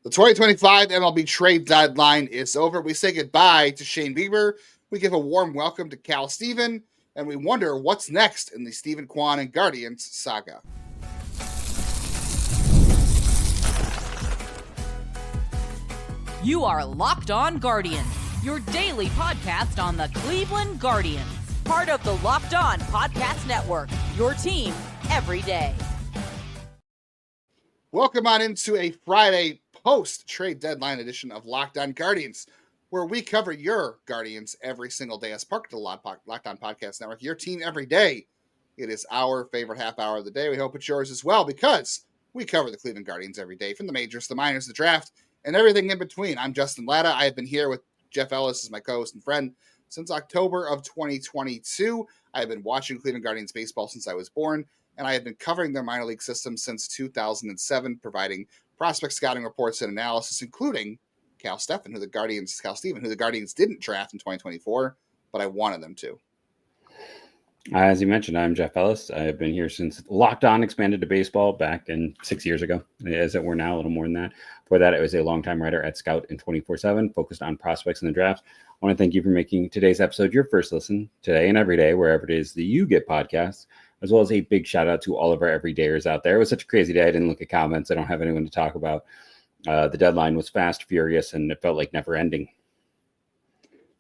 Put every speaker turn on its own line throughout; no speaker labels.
The 2025 MLB trade deadline is over. We say goodbye to Shane Bieber. We give a warm welcome to Khal Stephen, and we wonder what's next in the Steven Kwan and Guardians saga.
You are Locked On Guardians, your daily podcast on the Cleveland Guardians. Part of the Locked On Podcast Network, your team every day.
Welcome on into a Friday post-trade deadline edition of Locked On Guardians, where we cover your Guardians every single day as part of the Locked On Podcast Network, your team every day. It is our favorite half hour of the day. We hope it's yours as well, because we cover the Cleveland Guardians every day, from the majors, the minors, the draft, and everything in between. I'm Justin Lada. I have been here with Jeff Ellis as my co-host and friend since October of 2022. I have been watching Cleveland Guardians baseball since I was born, and I have been covering their minor league system since 2007, providing prospect scouting reports and analysis, including Khal Stephen, who the Guardians didn't draft in 2024, but I wanted them to.
As you mentioned, I'm Jeff Ellis. I've been here since Locked On expanded to baseball back in 6 years ago, as it were now, a little more than that. Before that, I was a longtime writer at Scout and 24/7, focused on prospects in the draft. I want to thank you for making today's episode your first listen today and every day, wherever it is that you get podcasts, as well as a big shout out to all of our everydayers out there. It was such a crazy day. I didn't look at comments. I don't have anyone to talk about. The deadline was fast, furious, and it felt like never ending.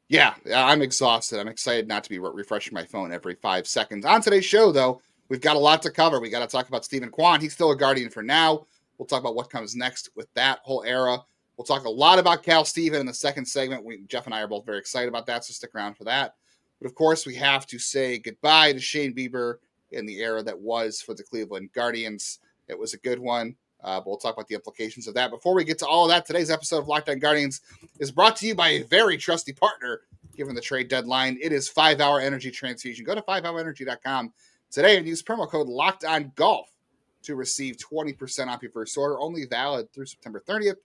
Yeah, I'm exhausted. I'm excited not to be refreshing my phone every 5 seconds. On today's show, though, we've got a lot to cover. We got to talk about Steven Kwan. He's still a Guardian for now. We'll talk about what comes next with that whole era. We'll talk a lot about Khal Stephen in the second segment. Jeff and I are both very excited about that, so stick around for that. But, of course, we have to say goodbye to Shane Bieber in the era that was for the Cleveland Guardians. It was a good one. But we'll talk about the implications of that. Before we get to all of that, today's episode of Locked On Guardians is brought to you by a very trusty partner, given the trade deadline. It is 5 Hour Energy Transfusion. Go to 5hourenergy.com today and use promo code LOCKEDONGOLF to receive 20% off your first order, only valid through September 30th.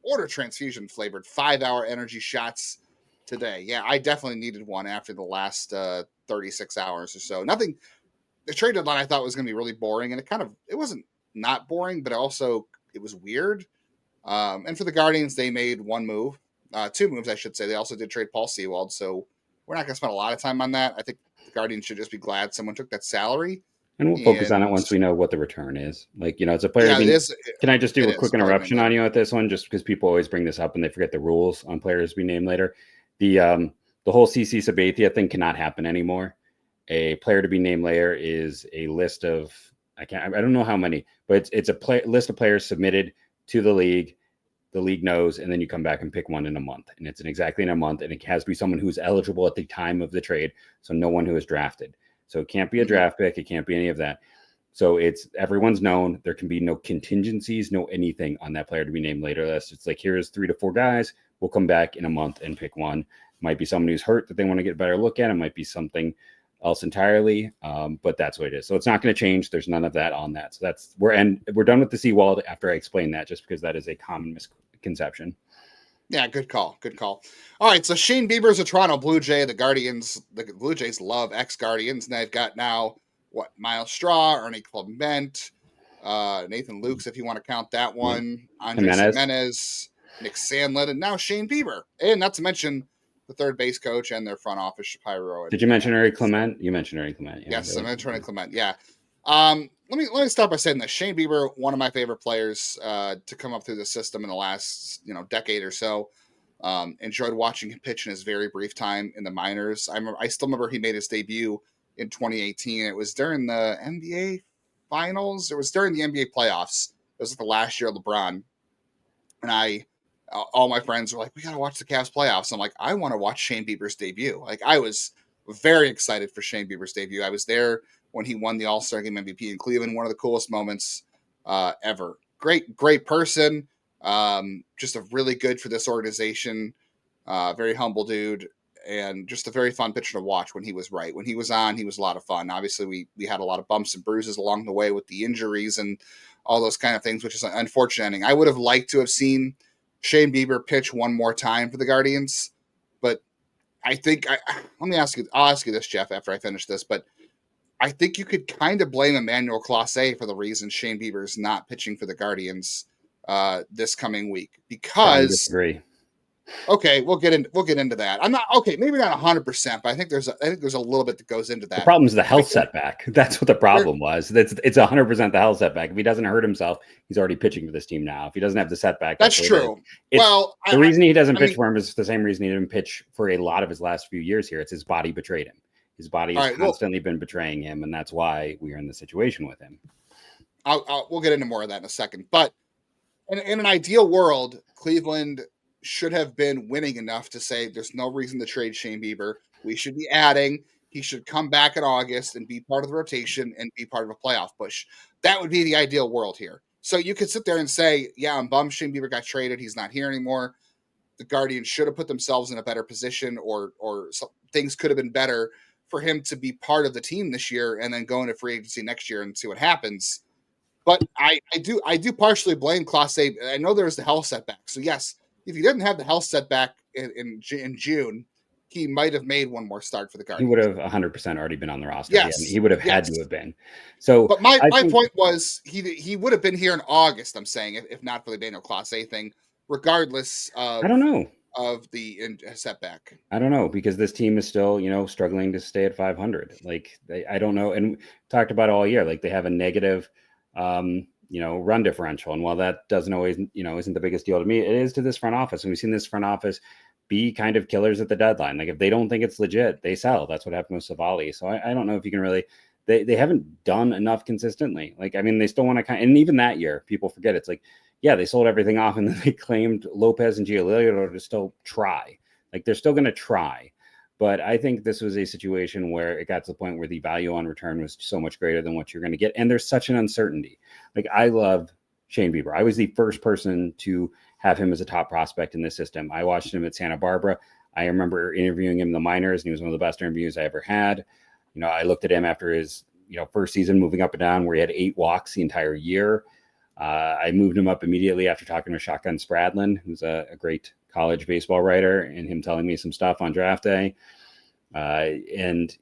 Order transfusion-flavored 5 Hour Energy shots today. Yeah, I definitely needed one after the last 36 hours or so. The trade deadline I thought was going to be really boring, and it wasn't not boring, but also it was weird. And for the Guardians, they made two moves, I should say. They also did trade Paul Sewald, so we're not going to spend a lot of time on that. I think the Guardians should just be glad someone took that salary.
And we'll focus on it once we know what the return is. As a player, can I just do a quick interruption on you at this one, just because people always bring this up and they forget the rules on players to be named later. The whole CC Sabathia thing cannot happen anymore. A player to be named later is a list of, I don't know how many, but it's a list of players submitted to the league. The league knows, and then you come back and pick one in a month, and it's exactly in a month, and it has to be someone who's eligible at the time of the trade, so no one who is drafted. So it can't be a draft pick, it can't be any of that. So everyone's known. There can be no contingencies, no anything on that player to be named later list. It's like, here's 3 to 4 guys. We'll come back in a month and pick one. It might be someone who's hurt that they want to get a better look at. It might be something else entirely, but that's what it is. So it's not going to change. There's none of that on that. So we're done with the Sewald after I explain that, just because that is a common misconception.
Yeah, good call. All right, so Shane Bieber is a Toronto Blue Jay. The Blue Jays love ex-Guardians, and they've got now Miles Straw, Ernie Clement, Nathan Lukes, if you want to count that one, Andres Jimenez, Nick Sandlin, and now Shane Bieber, and not to mention the third base coach and their front office, Shapiro.
Did you mention Ernie Clement? You mentioned Ernie Clement.
Yeah, yes, I mentioned Ernie Clement. Yeah. Let me start by saying this. Shane Bieber, one of my favorite players to come up through the system in the last decade or so. Enjoyed watching him pitch in his very brief time in the minors. I still remember he made his debut in 2018. It was during the NBA Finals. It was during the NBA playoffs. It was the last year of LeBron, and all my friends were like, we got to watch the Cavs playoffs. I'm like, I want to watch Shane Bieber's debut. Like, I was very excited for Shane Bieber's debut. I was there when he won the All-Star Game MVP in Cleveland. One of the coolest moments ever. Great person. Just a really good for this organization. Very humble dude. And just a very fun pitcher to watch when he was right. When he was on, he was a lot of fun. Obviously, we had a lot of bumps and bruises along the way with the injuries and all those kind of things, which is an unfortunate ending. I would have liked to have seen Shane Bieber pitch one more time for the Guardians, but I think I'll ask you this, Jeff, after I finish this, but I think you could kind of blame Emmanuel Clase for the reason Shane Bieber is not pitching for the Guardians this coming week because okay, we'll get into that. I'm not okay, maybe not 100%, but I think there's a little bit that goes into that.
The problem is the health setback. That's what the problem was. It's 100% the health setback. If he doesn't hurt himself, he's already pitching for this team now. If he doesn't have the setback,
that's true.
Well, the reason he doesn't pitch for him is the same reason he didn't pitch for a lot of his last few years here. It's his body betrayed him. His body has constantly been betraying him, and that's why we are in this situation with him.
We'll get into more of that in a second. But in an ideal world, Cleveland should have been winning enough to say there's no reason to trade Shane Bieber. We should be adding. He should come back in August and be part of the rotation and be part of a playoff push. That would be the ideal world here. So you could sit there and say, yeah, I'm bummed Shane Bieber got traded. He's not here anymore. The Guardians should have put themselves in a better position, or things could have been better for him to be part of the team this year and then go into free agency next year and see what happens. But I do partially blame Clase. I know there's the health setback. So yes, if he didn't have the health setback in June, he might have made one more start for the Guardians.
He would have 100% already been on the roster.
Yes,
he would have had to have been. So,
but my point was he would have been here in August. I'm saying if not for the Daniel Clase thing, regardless of of the setback.
I don't know, because this team is still struggling to stay at 500. Like I don't know, and talked about it all year. Like they have a negative run differential. And while that doesn't always, isn't the biggest deal to me, it is to this front office. And we've seen this front office be kind of killers at the deadline. Like if they don't think it's legit, they sell. That's what happened with Savali. So I don't know if you can really, they haven't done enough consistently. Like, I mean, they still want to and even that year, people forget it's like, yeah, they sold everything off and then they claimed Lopez and Giolito to still try. Like they're still going to try. But I think this was a situation where it got to the point where the value on return was so much greater than what you're going to get. And there's such an uncertainty. Like I love Shane Bieber. I was the first person to have him as a top prospect in this system. I watched him at Santa Barbara. I remember interviewing him in the minors, and he was one of the best interviews I ever had. I looked at him after his, first season moving up and down where he had 8 walks the entire year. I moved him up immediately after talking to Shotgun Spradlin, who's a great college baseball writer, and him telling me some stuff on draft day. And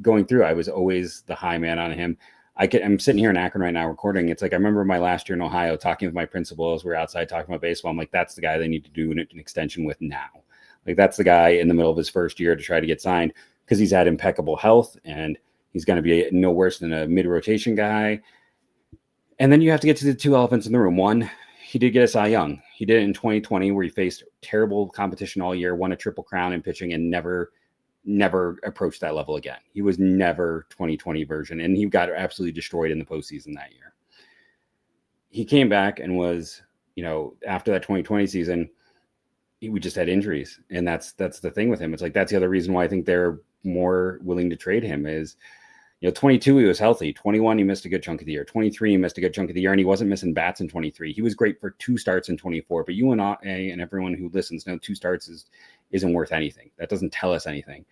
going through, I was always the high man on him. I'm sitting here in Akron right now recording. It's like, I remember my last year in Ohio talking with my principals. We're outside talking about baseball. I'm like, that's the guy they need to do an extension with now. Like that's the guy in the middle of his first year to try to get signed, because he's had impeccable health and he's going to be no worse than a mid-rotation guy. And then you have to get to the two elephants in the room. One, he did get a Cy Young. He did it in 2020 where he faced terrible competition all year, won a Triple Crown in pitching, and never approached that level again. He was never 2020 version, and he got absolutely destroyed in the postseason that year. He came back and was, after that 2020 season, we just had injuries, and that's the thing with him. It's like that's the other reason why I think they're more willing to trade him is, 22 he was healthy, 21 he missed a good chunk of the year, 23 he missed a good chunk of the year, and he wasn't missing bats in 23. He was great for 2 starts in 24, but you and I and everyone who listens know 2 starts isn't worth anything. That doesn't tell us anything.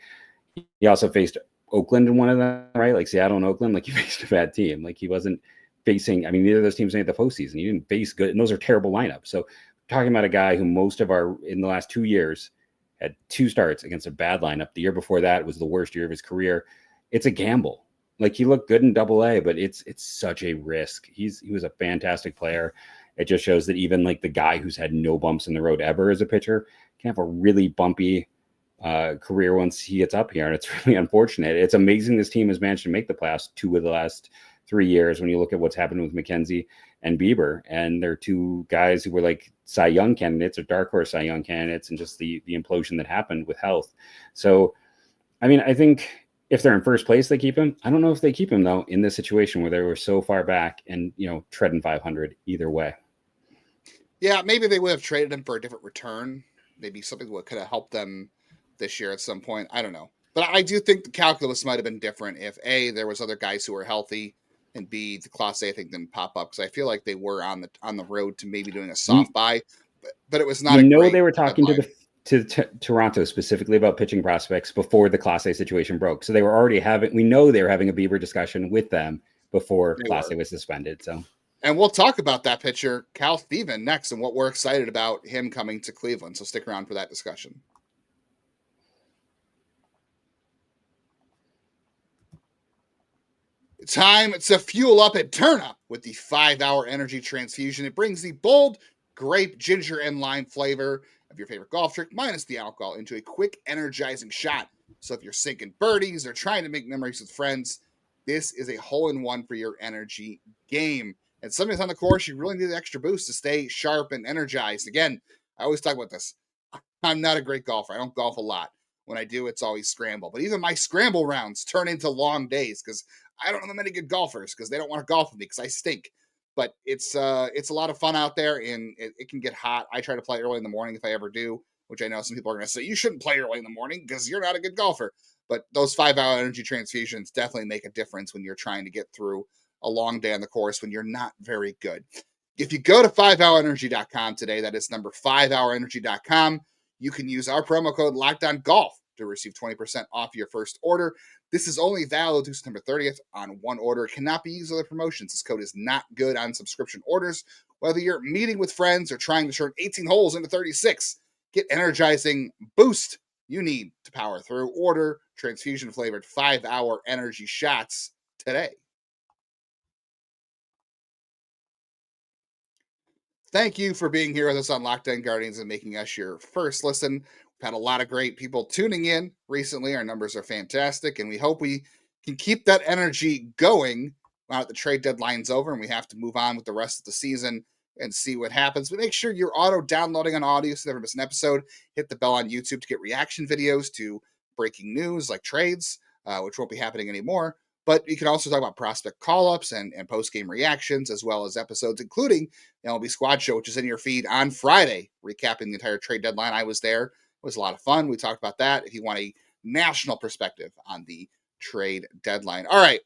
He also faced Oakland in one of them, right? Like Seattle and Oakland, like he faced a bad team. Like he wasn't facing, neither of those teams made the postseason. He didn't face good, and those are terrible lineups. So talking about a guy who in the last 2 years had 2 starts against a bad lineup. The year before that was the worst year of his career. It's a gamble. Like he looked good in Double-A, but it's such a risk. He was a fantastic player. It just shows that even like the guy who's had no bumps in the road ever as a pitcher can have a really bumpy career once he gets up here. And it's really unfortunate. It's amazing this team has managed to make the playoffs 2 of the last 3 years when you look at what's happened with McKenzie and Bieber. And they're 2 guys who were like Cy Young candidates or dark horse Cy Young candidates, and just the implosion that happened with health. So, I think if they're in first place, they keep him. I don't know if they keep him, though, in this situation where they were so far back and, treading 500 either way.
Yeah, maybe they would have traded him for a different return. Maybe something that could have helped them this year at some point. I don't know. But I do think the calculus might have been different if, A, there was other guys who were healthy, and B, the Class A thing didn't pop up. Because I feel like they were on the road to maybe doing a soft buy. But it was not
they were talking to Toronto specifically about pitching prospects before the Class A situation broke. So they were already we know they were having a Bieber discussion with them before Class A was suspended. So,
and we'll talk about that pitcher, Khal Stephen, next, and what we're excited about him coming to Cleveland. So stick around for that discussion. Time to fuel up and turn up with the 5-hour energy transfusion. It brings the bold grape, ginger, and lime flavor of your favorite golf trick, minus the alcohol, into a quick, energizing shot. So if you're sinking birdies or trying to make memories with friends, this is a hole-in-one for your energy game. And sometimes on the course, you really need an extra boost to stay sharp and energized. Again, I always talk about this. I'm not a great golfer. I don't golf a lot. When I do, it's always scramble. But even my scramble rounds turn into long days because I don't know many good golfers because they don't want to golf with me because I stink. But it's a lot of fun out there, and it can get hot. I try to play early in the morning if I ever do, which I know some people are going to say, you shouldn't play early in the morning because you're not a good golfer. But those 5-hour energy transfusions definitely make a difference when you're trying to get through a long day on the course when you're not very good. If you go to 5hourenergy.com today, that is number 5hourenergy.com, you can use our promo code LOCKEDONGOLF to receive 20% off your first order. This is only valid through September 30th on one order. It cannot be used on other promotions. This code is not good on subscription orders. Whether you're meeting with friends or trying to turn 18 holes into 36, get energizing boost you need to power through. Order transfusion-flavored 5-hour energy shots today. Thank you for being here with us on Locked On Guardians and making us your first listen. We've had a lot of great people tuning in recently. Our numbers are fantastic, and we hope we can keep that energy going now that the trade deadline's over and we have to move on with the rest of the season and see what happens. But make sure you're auto-downloading on audio so you never miss an episode. Hit the bell on YouTube to get reaction videos to breaking news like trades, which won't be happening anymore. But you can also talk about prospect call-ups and post-game reactions, as well as episodes, including the MLB Squad Show, which is in your feed on Friday, recapping the entire trade deadline. I was there. It was a lot of fun. We talked about that if you want a national perspective on the trade deadline. All right.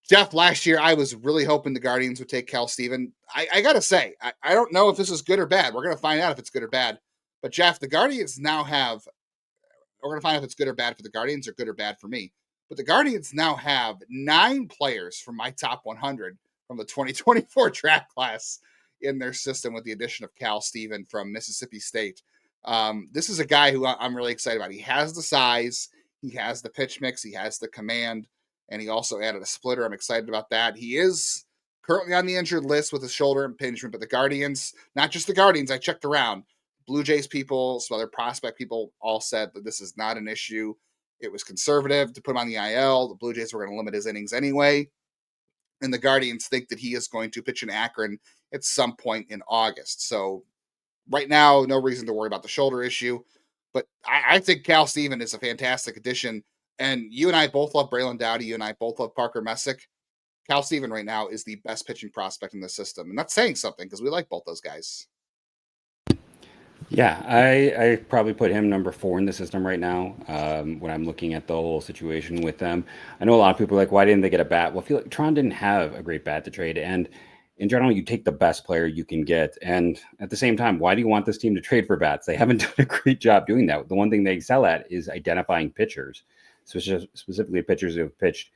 Jeff, last year, I was really hoping the Guardians would take Khal Stephen. I got to say, I don't know if this is good or bad. We're going to find out if it's good or bad. But, Jeff, the Guardians now have – we're going to find out if it's good or bad for the Guardians or good or bad for me. But the Guardians now have 9 players from my top 100 from the 2024 draft class in their system with the addition of Khal Stephen from Mississippi State. This is a guy who I'm really excited about. He has the size. He has the pitch mix. He has the command. And he also added a splitter. I'm excited about that. He is currently on the injured list with a shoulder impingement. But the Guardians, not just the Guardians, I checked around. Blue Jays people, some other prospect people all said that this is not an issue. It was conservative to put him on the IL. The Blue Jays were going to limit his innings anyway. And the Guardians think that he is going to pitch in Akron at some point in August. So right now, no reason to worry about the shoulder issue. But I think Khal Stephen is a fantastic addition. And you and I both love Braylon Dowdy. You and I both love Parker Messick. Khal Stephen right now is the best pitching prospect in the system. And that's saying something because we like both those guys.
Yeah, I probably put him number 4 in the system right now when I'm looking at the whole situation with them. I know a lot of people are like, why didn't they get a bat? Well, I feel like Tron didn't have a great bat to trade. And in general, you take the best player you can get. And at the same time, why do you want this team to trade for bats? They haven't done a great job doing that. The one thing they excel at is identifying pitchers, specifically pitchers who have pitched.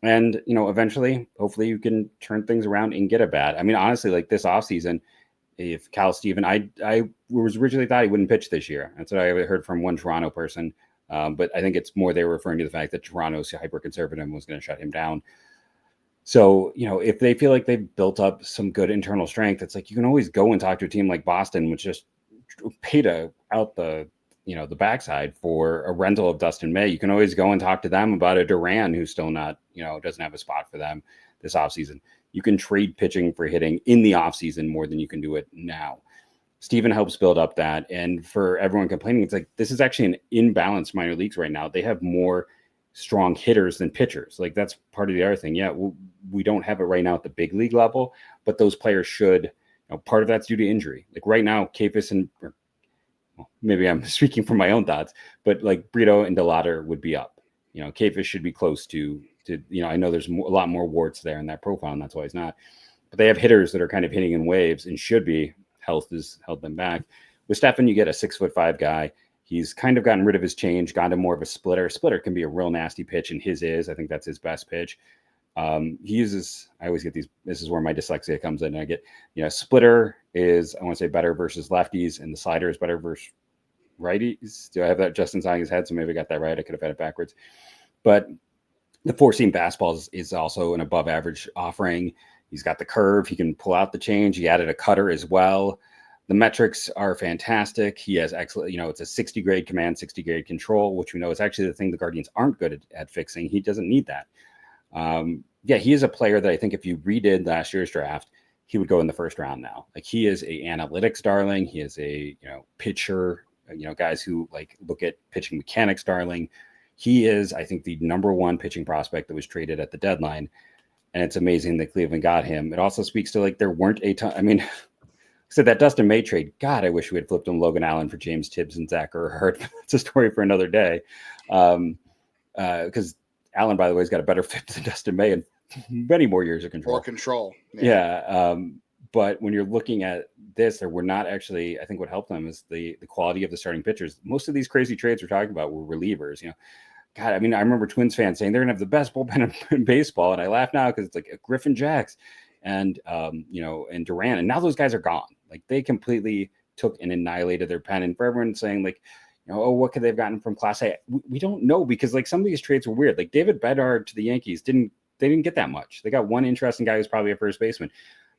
And, eventually, hopefully you can turn things around and get a bat. I mean, honestly, like this offseason, if Khal Stephen, I was originally thought he wouldn't pitch this year. That's what I heard from one Toronto person. But I think it's more they were referring to the fact that Toronto's hyper-conservative was going to shut him down. So, if they feel like they've built up some good internal strength, it's like you can always go and talk to a team like Boston, which just paid out the backside for a rental of Dustin May. You can always go and talk to them about a Duran who's still not, doesn't have a spot for them this offseason. You can trade pitching for hitting in the offseason more than you can do it now. Stephen helps build up that. And for everyone complaining, it's like this is actually an imbalanced minor leagues right now. They have more strong hitters than pitchers. Like that's part of the other thing. Yeah, we don't have it right now at the big league level, but those players should. Part of that's due to injury. Like right now, Capus and maybe I'm speaking from my own thoughts, but like Brito and DeLatter would be up. Capus should be close to. I know there's a lot more warts there in that profile, and that's why he's not. But they have hitters that are kind of hitting in waves and should be. Health has held them back. With Stephen, you get a 6'5" guy. He's kind of gotten rid of his change, gone to more of a splitter. Splitter can be a real nasty pitch, and his is. I think that's his best pitch. He uses, I always get these, this is where my dyslexia comes in. I get, splitter is, I want to say better versus lefties, and the slider is better versus righties. Do I have that just inside his head? So maybe I got that right. I could have had it backwards. But the four-seam fastball is also an above-average offering. He's got the curve. He can pull out the change. He added a cutter as well. The metrics are fantastic. He has excellent, it's a 60 grade command, 60 grade control, which we know is actually the thing the Guardians aren't good at fixing. He doesn't need that. He is a player that I think if you redid last year's draft, he would go in the first round now. Like, he is a analytics darling. He is a, pitcher, guys who like look at pitching mechanics darling. He is, I think, the number one pitching prospect that was traded at the deadline. And it's amazing that Cleveland got him. It also speaks to, like, there weren't a ton. I mean, so that Dustin May trade, God, I wish we had flipped him Logan Allen for James Tibbs and Zach Erhardt. It's a story for another day. Because Allen, by the way, has got a better fit than Dustin May and many more years of control.
More control.
Yeah. But when you're looking at this, there were not actually, I think what helped them is the quality of the starting pitchers. Most of these crazy trades we're talking about were relievers, God, I mean, I remember Twins fans saying they're going to have the best bullpen in baseball. And I laugh now because it's like a Griffin Jacks and and Duran. And now those guys are gone. Like, they completely took and annihilated their pen. And for everyone saying, like, what could they have gotten from Class A? We don't know, because, like, some of these trades were weird. Like, David Bedard to the Yankees didn't get that much. They got one interesting guy who's probably a first baseman.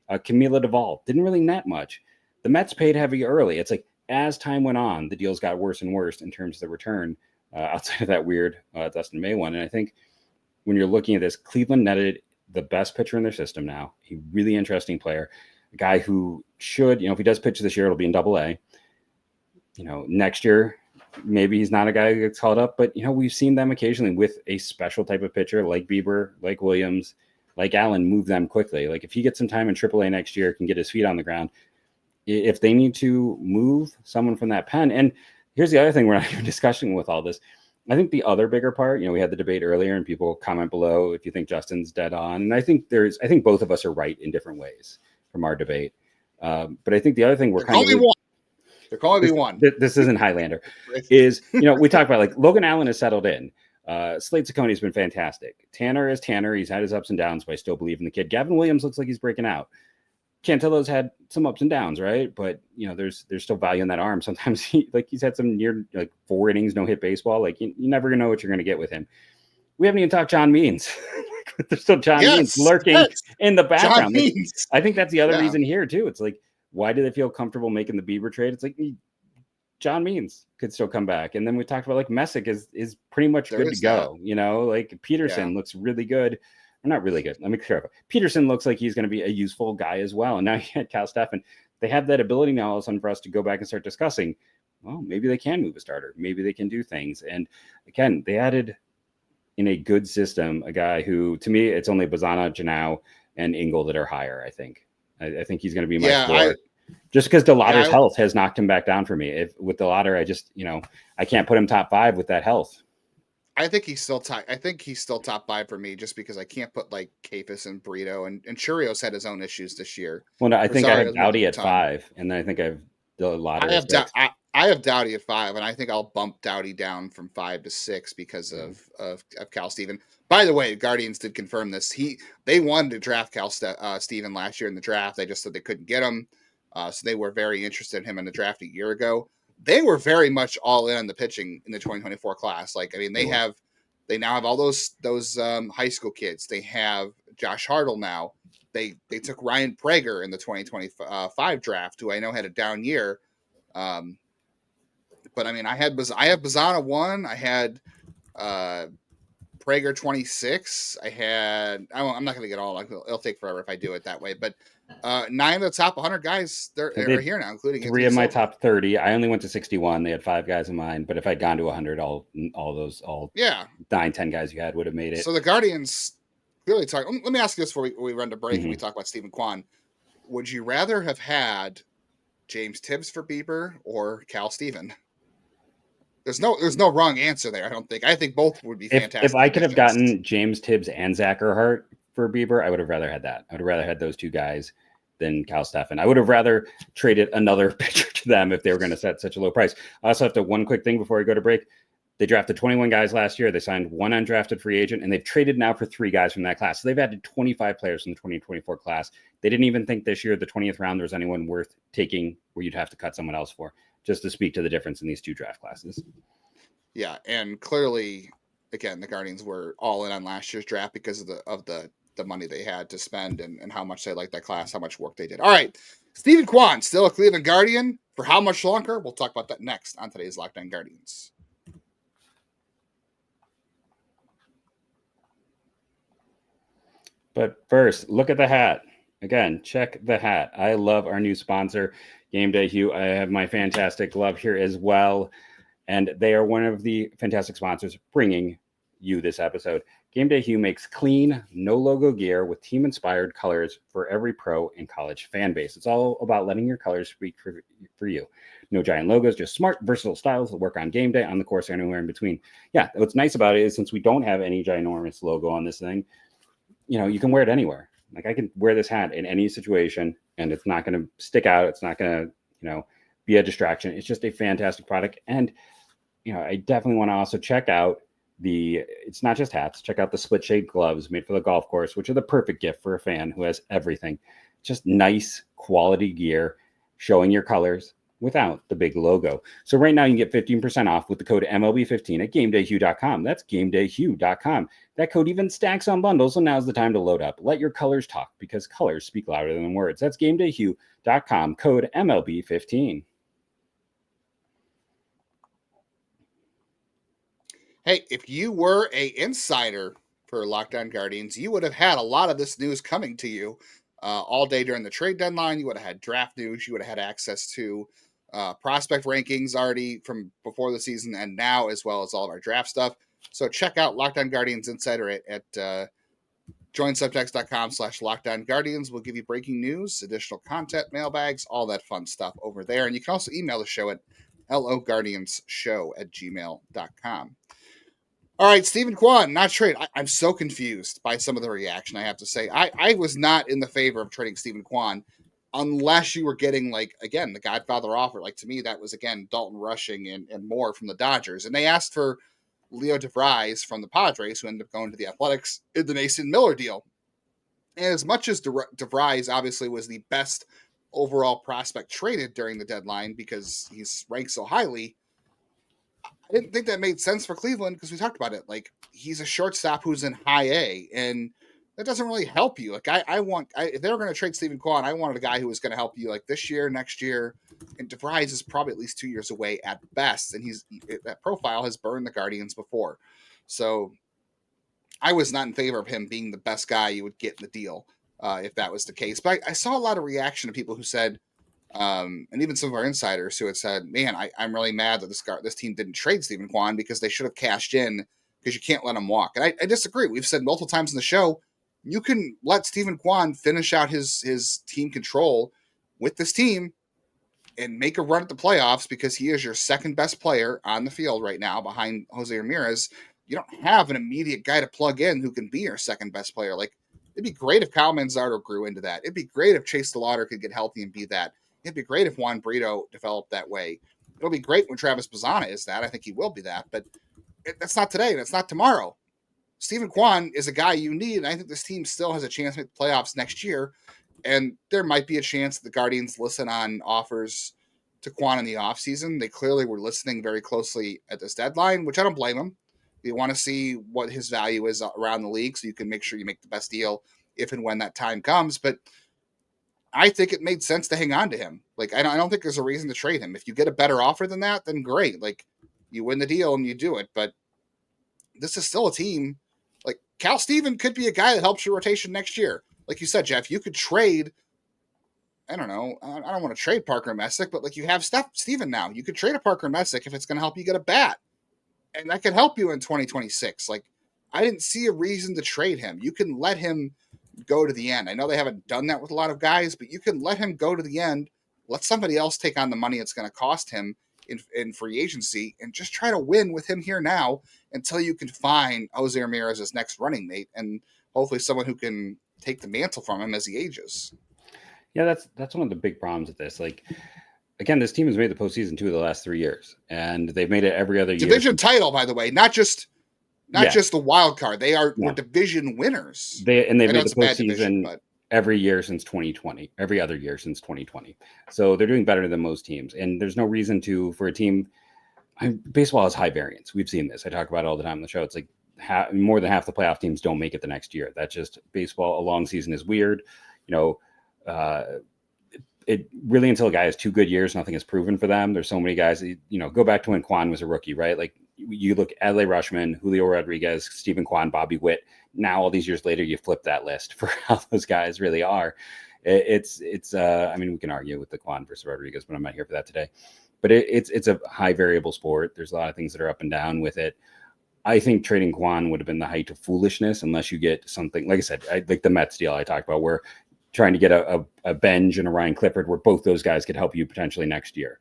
Camila Duvall didn't really net much. The Mets paid heavy early. It's like, as time went on, the deals got worse and worse in terms of the return. Outside of that weird Dustin May one. And I think when you're looking at this, Cleveland netted the best pitcher in their system now. A really interesting player, a guy who should, if he does pitch this year, it'll be in Double-A. Next year, maybe he's not a guy who gets called up, but, we've seen them occasionally with a special type of pitcher like Bieber, like Williams, like Allen, move them quickly. Like, if he gets some time in Triple-A next year, can get his feet on the ground, if they need to move someone from that pen. And here's the other thing we're not even discussing with all this. I think the other bigger part, we had the debate earlier, and people comment below if you think Justin's dead on. And I think both of us are right in different ways from our debate. But I think the other thing
There can only be one.
This isn't Highlander. Is, we talk about, like, Logan Allen has settled in. Slade Ciccone has been fantastic. Tanner is Tanner. He's had his ups and downs, but I still believe in the kid. Gavin Williams looks like he's breaking out. Cantillo's had some ups and downs, right? But, there's still value in that arm. Sometimes he's had some near, like, 4 innings, no hit baseball. Like, you never gonna know what you're going to get with him. We haven't even talked John Means. There's still John Means lurking in the background. Like, I think that's the other reason here too. It's like, why do they feel comfortable making the Bieber trade? It's like, John Means could still come back. And then we talked about, like, Messick is pretty much good to go. Like, Peterson looks really good. Not really good. Let me clear up. Peterson looks like he's going to be a useful guy as well. And now you had Khal Stephen. They have that ability now all of a sudden for us to go back and start discussing, well, maybe they can move a starter. Maybe they can do things. And again, they added in a good system a guy who, to me, it's only Bazana, Janau, and Engel that are higher, I think. I think he's going to be my floor. Just because DeLauder's health has knocked him back down for me. With DeLauder, I just, I can't put him top 5 with that health.
I think he's still top 5 for me, just because I can't put, like, Kafis and Burrito, and Churios had his own issues this year.
Well, no, I think I have Doughty at 5, and then I think I have DeLauder.
I have Doughty at 5, and I think I'll bump Doughty down from 5 to 6 because of Khal Stephen. By the way, Guardians did confirm this. They wanted to draft Khal Stephen last year in the draft. They just said they couldn't get him, so they were very interested in him in the draft a year ago. They were very much all in on the pitching in the 2024 class. Like, I mean, they now have all those high school kids. They have Josh Hartle now. They took Ryan Prager in the 2025 draft, who I know had a down year. But I mean, I have Bazana 1. I had Prager 26. I'm not going to get all. It'll take forever if I do it that way. But 9 of the top 100 guys are here now, including
3 of my top 30. I only went to 61. They had 5 guys in mind, but if I'd gone to 100, all 9, 10 guys you had would have made it.
So the Guardians clearly talk. Let me ask you this before we run to break and we talk about Steven Kwan. Would you rather have had James Tibbs for Bieber or Khal Stephen? There's no wrong answer there. I don't think. I think both would be fantastic.
If I could have gotten James Tibbs and Zach Erhardt for Bieber, I would have rather had that. I would have rather had those 2 guys than Khal Stephen. I would have rather traded another pitcher to them if they were going to set such a low price. I also have to one quick thing before we go to break. They drafted 21 guys last year. They signed 1 undrafted free agent, and they've traded now for 3 guys from that class. So they've added 25 players from the 2024 class. They didn't even think this year, the 20th round, there was anyone worth taking where you'd have to cut someone else for, just to speak to the difference in these 2 draft classes.
Yeah, and clearly, again, the Guardians were all in on last year's draft because of the the money they had to spend and how much they liked that class, how much work they did. All right. Steven Kwan, still a Cleveland Guardian. For how much longer? We'll talk about that next on today's Locked On Guardians.
But first, look at the hat. Again, check the hat. I love our new sponsor, Game Day Hue. I have my fantastic glove here as well. And they are one of the fantastic sponsors bringing you this episode. Game Day Hue makes clean, no logo gear with team inspired colors for every pro and college fan base. It's all about letting your colors speak for you. No giant logos, just smart, versatile styles that work on game day, on the course, or anywhere in between. Yeah, what's nice about it is since we don't have any ginormous logo on this thing, you can wear it anywhere. Like I can wear this hat in any situation and it's not going to stick out. It's not going to, be a distraction. It's just a fantastic product. And, I definitely want to also check out it's not just hats. Check out the split shade gloves made for the golf course, which are the perfect gift for a fan who has everything. Just nice quality gear showing your colors without the big logo. So right now you can get 15% off with the code MLB15 at GameDayHue.com. That's GameDayHue.com. That code even stacks on bundles, so now's the time to load up. Let your colors talk because colors speak louder than words. That's GameDayHue.com, code MLB15.
Hey, if you were an insider for Locked On Guardians, you would have had a lot of this news coming to you all day during the trade deadline. You would have had draft news. You would have had access to prospect rankings already from before the season and now, as well as all of our draft stuff. So check out Locked On Guardians Insider at joinsubtext.com/LockedOnGuardians. We'll give you breaking news, additional content, mailbags, all that fun stuff over there. And you can also email the show at loguardiansshow@gmail.com. All right, Steven Kwan, not trade. I'm so confused by some of the reaction, I have to say. I was not in the favor of trading Steven Kwan unless you were getting, the Godfather offer. To me, that was, again, Dalton Rushing and more from the Dodgers. And they asked for Leo DeVries from the Padres, who ended up going to the Athletics in the Mason Miller deal. And as much as DeVries obviously was the best overall prospect traded during the deadline because he's ranked so highly, I didn't think that made sense for Cleveland because we talked about it. He's a shortstop who's in high A, and that doesn't really help you. If they were going to trade Steven Kwan, I wanted a guy who was going to help you this year, next year. And DeVries is probably at least 2 years away at best, and that profile has burned the Guardians before. So I was not in favor of him being the best guy you would get in the deal if that was the case. But I saw a lot of reaction to people who said, and even some of our insiders who had said, man, I'm really mad that this team didn't trade Steven Kwan because they should have cashed in because you can't let him walk. And I disagree. We've said multiple times in the show, you can let Steven Kwan finish out his team control with this team and make a run at the playoffs because he is your second best player on the field right now behind Jose Ramirez. You don't have an immediate guy to plug in who can be your second best player. It'd be great if Kyle Manzardo grew into that. It'd be great if Chase DeLauder could get healthy and be that. It'd be great if Juan Brito developed that way. It'll be great when Travis Bazzana is that. I think he will be that. But that's not today. That's not tomorrow. Steven Kwan is a guy you need, and I think this team still has a chance to make the playoffs next year. And there might be a chance that the Guardians listen on offers to Kwan in the offseason. They clearly were listening very closely at this deadline, which I don't blame them. You want to see what his value is around the league so you can make sure you make the best deal if and when that time comes. But I think it made sense to hang on to him. I don't think there's a reason to trade him. If you get a better offer than that, then great. You win the deal and you do it. But this is still a team. Khal Stephen could be a guy that helps your rotation next year. Like you said, Jeff, you could trade. I don't know. I don't want to trade Parker Messick, but you have Stephen now. You could trade a Parker Messick if it's going to help you get a bat. And that could help you in 2026. I didn't see a reason to trade him. You can let him go to the end. I know they haven't done that with a lot of guys, but you can let him go to the end. Let somebody else take on the money it's going to cost him in free agency and just try to win with him here now until you can find Jose Ramirez's next running mate and hopefully someone who can take the mantle from him as he ages.
Yeah, that's one of the big problems with this. Again, this team has made the postseason 2 of the last 3 years, and they've made it every other year.
Division title, by the way, not just the wild card. They were division winners.
They've made the postseason every year since 2020, every other year since 2020. So they're doing better than most teams, and there's no reason for a team. Baseball has high variance. We've seen this. I talk about it all the time on the show. It's more than half the playoff teams don't make it the next year. That's just baseball. A long season is weird. It really, until a guy has 2 good years, nothing is proven for them. There's so many guys, go back to when Kwan was a rookie, right? Like you look at Adley Rutschman, Julio Rodriguez, Steven Kwan, Bobby Witt. Now, all these years later, you flip that list for how those guys really are. I mean, we can argue with the Kwan versus Rodriguez, but I'm not here for that today. But it's a high variable sport. There's a lot of things that are up and down with it. I think trading Kwan would have been the height of foolishness unless you get something, like I said, like the Mets deal I talked about, where trying to get a Benj and a Ryan Clifford, where both those guys could help you potentially next year.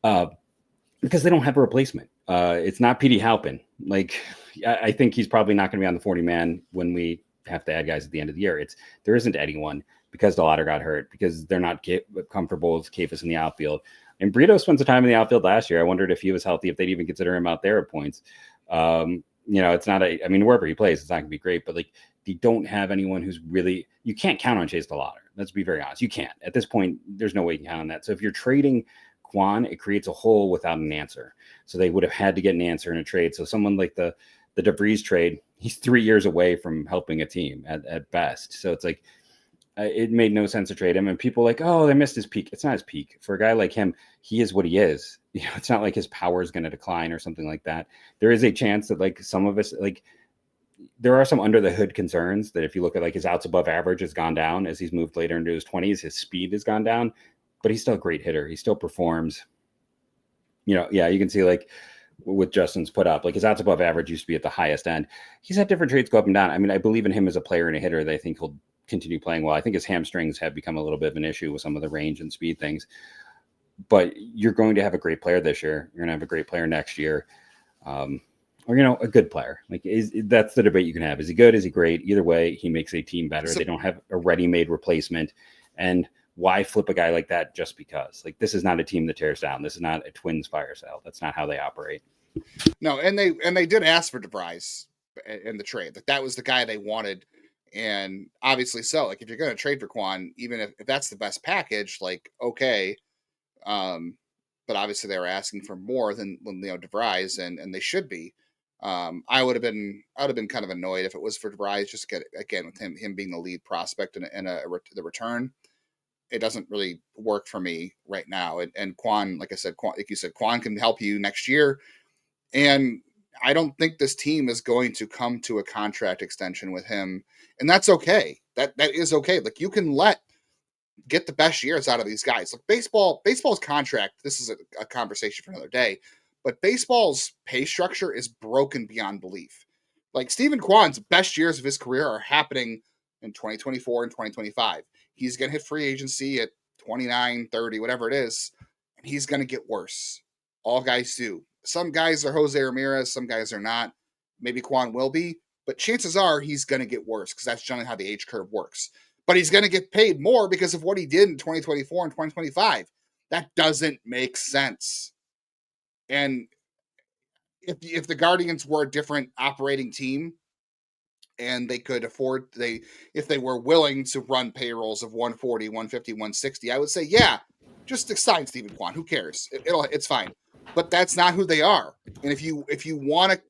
Because they don't have a replacement. It's not Petey Halpin. Like, I think he's probably not going to be on the 40-man when we have to add guys at the end of the year. There isn't anyone, because the ladder got hurt, because they're not comfortable with Kafis in the outfield. And Brito spent some time in the outfield last year. I wondered if he was healthy, if they'd even consider him out there at points. It's not wherever he plays, it's not going to be great, but like, you don't have anyone who's really, you can't count on Chase DeLauder. Let's be very honest. You can't. At this point, there's no way you can count on that. So if you're trading Kwan, it creates a hole without an answer. So they would have had to get an answer in a trade. So someone like the DeVries trade, he's 3 years away from helping a team at best. So it's like, it made no sense to trade him. And people are like, oh, they missed his peak. It's not his peak. For a guy like him, he is what he is. It's not like his power is going to decline or something like that. There is a chance that, like, some of us, like, there are some under the hood concerns that if you look at, like, his outs above average has gone down as he's moved later into his 20s, his speed has gone down, but he's still a great hitter. He still performs. You can see, like, with Justin's put up, like, his outs above average used to be at the highest end. He's had different traits go up and down. I mean, I believe in him as a player and a hitter that I think he'll continue playing well. I think his hamstrings have become a little bit of an issue with some of the range and speed things, but you're going to have a great player this year. You're going to have a great player next year. A good player. Like, that's the debate you can have. Is he good? Is he great? Either way, he makes a team better. They don't have a ready-made replacement. And why flip a guy like that just because? Like, this is not a team that tears down. This is not a Twins fire sale. That's not how they operate.
No, and they did ask for DeVries in the trade. Like, that was the guy they wanted. And obviously so. Like, if you're going to trade for Kwan, even if that's the best package, like, okay. But obviously they were asking for more than DeVries, and they should be. I would have been kind of annoyed if it was for DeVries, just get, again, with him being the lead prospect and the return. It doesn't really work for me right now. And Kwan, like I said, Kwan can help you next year. And I don't think this team is going to come to a contract extension with him. And that's okay. That is okay. Like, you can get the best years out of these guys. Like, baseball's contract, this is a conversation for another day, but baseball's pay structure is broken beyond belief. Like, Steven Kwan's best years of his career are happening in 2024 and 2025. He's going to hit free agency at 29, 30, whatever it is, and he's going to get worse. All guys do. Some guys are Jose Ramirez, some guys are not. Maybe Kwan will be, but chances are he's going to get worse, because that's generally how the age curve works. But he's going to get paid more because of what he did in 2024 and 2025. That doesn't make sense. And if the Guardians were a different operating team and they could afford, if they were willing to run payrolls of 140, 150, 160, I would say, yeah, just sign Steven Kwan. Who cares? It's fine. But that's not who they are. And if you want to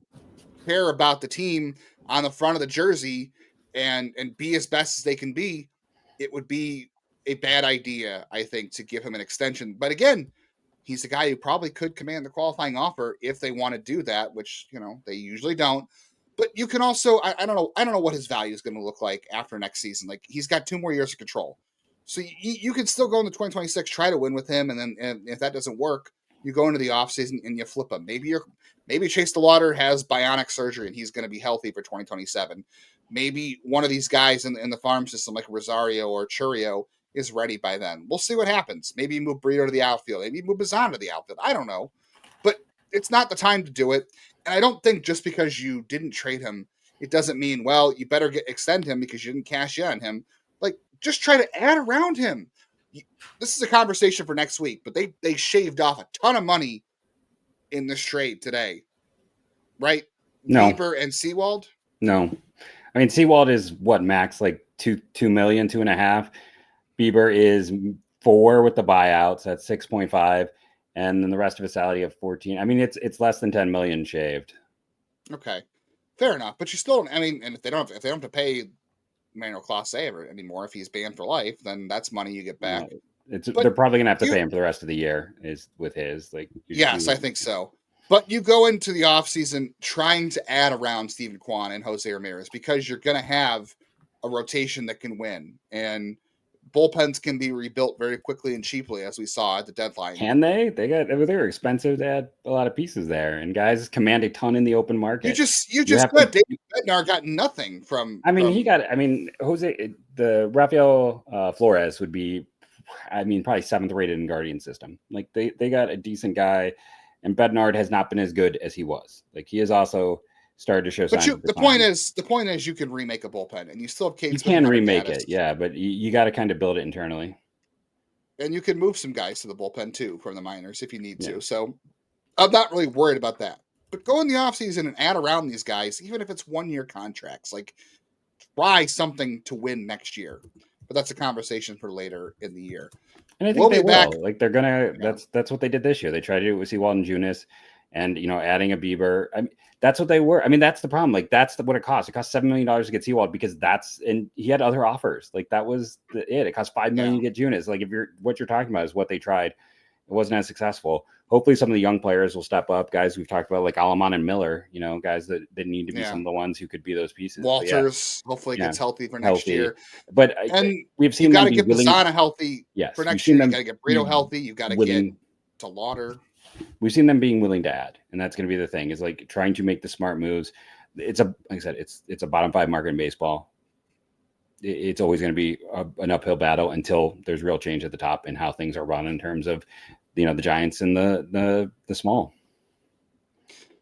care about the team on the front of the jersey and be as best as they can be, it would be a bad idea, I think, to give him an extension. But again, he's a guy who probably could command the qualifying offer if they want to do that, which, they usually don't. But you can also, I don't know what his value is going to look like after next season. Like, he's got 2 more years of control. So you can still go into 2026, try to win with him. And if that doesn't work, you go into the offseason and you flip him. Maybe Chase DeLauder has bionic surgery and he's going to be healthy for 2027. Maybe one of these guys in the farm system, like Rosario or Churio, is ready by then. We'll see what happens. Maybe you move Brito to the outfield. Maybe you move Bazan to the outfield. I don't know. But it's not the time to do it. And I don't think just because you didn't trade him, it doesn't mean, well, you better extend him because you didn't cash in on him. Like, just try to add around him. This is a conversation for next week, but they shaved off a ton of money in this trade today, right?
No.
Bieber and Sewald?
No. I mean, Sewald is what, max, like 2 million, 2.5. Bieber is 4 with the buyouts. That's 6.5. And then the rest of his salary of 14. I mean, it's less than 10 million shaved.
Okay. Fair enough, but you still, I mean, and if they don't have to pay Manuel Clase anymore, if he's banned for life, then that's money you get back.
They're probably gonna have to pay him for the rest of the year. Is with his like.
Yes, I think so. But you go into the offseason trying to add around Steven Kwan and Jose Ramirez because you're going to have a rotation that can win, and bullpens can be rebuilt very quickly and cheaply, as we saw at the deadline.
Can they? They were expensive. They had a lot of pieces there, and guys command a ton in the open market.
You just said David Bednar got nothing from.
The Rafael Flores would be, probably 7th rated in Guardian system. Like they got a decent guy, and Bednar has not been as good as he was. Like he has also started to show signs.
But the point is, you can remake a bullpen, and you still have Kate.
You can remake it, yeah, but you got to kind of build it internally.
And you can move some guys to the bullpen too from the minors if you need to. So I'm not really worried about that. But go in the offseason and add around these guys, even if it's 1-year contracts. Like try something to win next year. But that's a conversation for later in the year.
And I think they will. Like they're gonna. Yeah. That's what they did this year. They tried to do it with Walton Junis, and adding a Bieber. That's what they were. That's the problem. Like that's what it cost. It cost $7 million to get Seawald because and he had other offers. Like that was it. It cost $5 million to get Junis. Like what you're talking about is what they tried. It wasn't as successful. Hopefully some of the young players will step up. Guys we've talked about like Alaman and Miller, guys that need to be some of the ones who could be those pieces.
Walters hopefully gets healthy for next year.
But we've seen
you got to get Pisana healthy for next year. You got to get Brito healthy. You got to get to Lauder.
We've seen them being willing to add, and that's going to be the thing is like trying to make the smart moves. Like I said, it's a bottom 5 market in baseball. It's always going to be an uphill battle until there's real change at the top and how things are run in terms of, the giants and the small.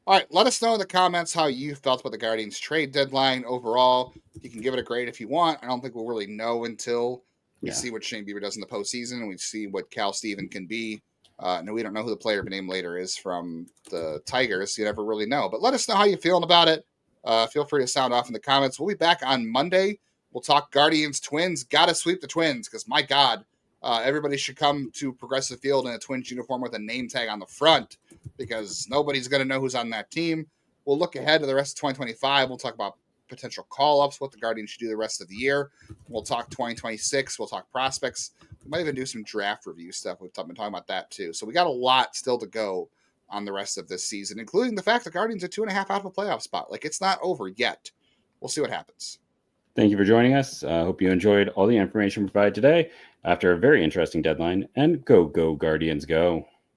All right. Let us know in the comments how you felt about the Guardians trade deadline overall. You can give it a grade if you want. I don't think we'll really know until we see what Shane Bieber does in the postseason and we see what Khal Stephen can be. No, we don't know who the player name later is from the Tigers. You never really know. But let us know how you're feeling about it. Feel free to sound off in the comments. We'll be back on Monday. We'll talk Guardians Twins. Got to sweep the Twins because, my God, everybody should come to Progressive Field in a Twins uniform with a name tag on the front because nobody's going to know who's on that team. We'll look ahead to the rest of 2025. We'll talk about potential call-ups, what the Guardians should do the rest of the year. We'll talk 2026. We'll talk prospects. We might even do some draft review stuff. We've been talking about that too. So we got a lot still to go on the rest of this season, including the fact the Guardians are 2.5 out of a playoff spot. Like it's not over yet. We'll see what happens.
Thank you for joining us. I hope you enjoyed all the information provided today after a very interesting deadline. And go Guardians, go.